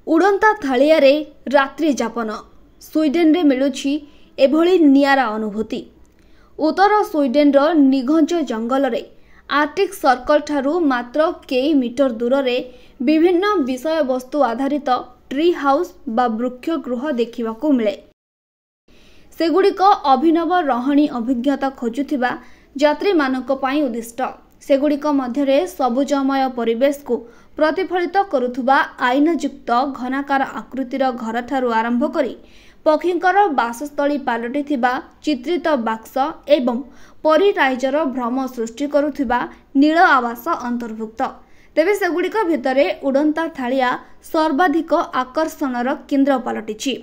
उड़ंता थालियारे रात्रि जापन स्वीडेन रे मिलुछि एभली नियारा अनुभूति। उत्तर स्वीडेन रो निघंच जंगल रे आर्टिक सर्कल ठारू मात्र कई मीटर दूर रे विभिन्न विषय वस्तु आधारित ट्री हाउस बा वृक्ष गृह देखिबाकू मिले। सेगुड़िक अभिनव रहणी अभिज्ञता खोजुथिबा यात्री मानक पई उद्दिष्ट। सेगुड़िक मध्यरे सबुजमय परिवेश को प्रतिफलित करुथुबा आईनयुक्त घनाकार आकृतिर घर ठारू आरंभ करी पक्षींकर बासस्थली पालटिथिबा चित्रित बाक्स एवं परिराइजर भ्रम सृष्टि करुथिबा नील आवास अंतर्भुक्त। तेबे सेगुड़िक भितरे उड़ंता थालिया सर्वाधिक आकर्षणर केन्द्र पलटिछि।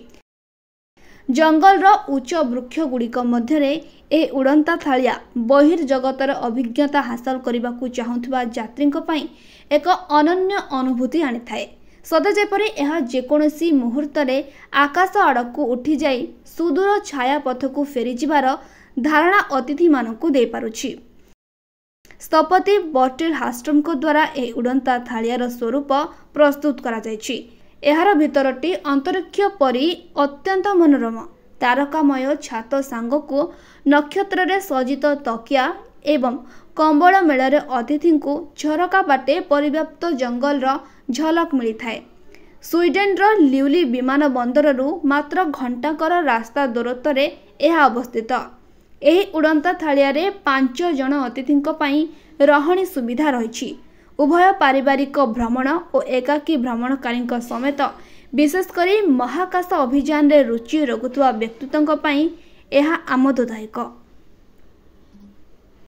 जंगल उच्च वृक्ष गुड़िक मध्यरे ए उड़ंता थालिया बहिर्जगतर अभिज्ञता हासिल करने चाहूबा यात्री एक अनन्य अनुभूति आनी थाए। सदा जेपरी यह जेकोसी मुहूर्त आकाश आड़कू उठी जाई सुदूर छाया पथ को फेरी जिबार धारणा अतिथि मानकू दे पारुछि। स्थपति बर्टिल हास्ट्रम को द्वारा ए उड़ंता थालियार स्वरूप प्रस्तुत करा जायछि। एहार भितरटी अंतरिक्ष परी अत्यंत मनोरम। तारकामय छात सांगको नक्षत्र रे सजित तकिया एवं कंबल मेଳରେ अतिथि को झरका बाटे परिव्याप्त जंगल रो झलक मिली थाए। स्वीडेन रो ल्यूली विमान बंदर रु मात्र घंटाकर रास्ता दूरत्व रे यह अवस्थित। एही उड़ंता थालिया रे 5 जन अतिथि पई रहणी सुविधा रही। उभय पारिवारिक भ्रमण और एकाकी भ्रमणकारी समेत विशेषकर महाकाश अभियान रे रुचि रखुवा व्यक्तित्वों पई यह आमोददायक।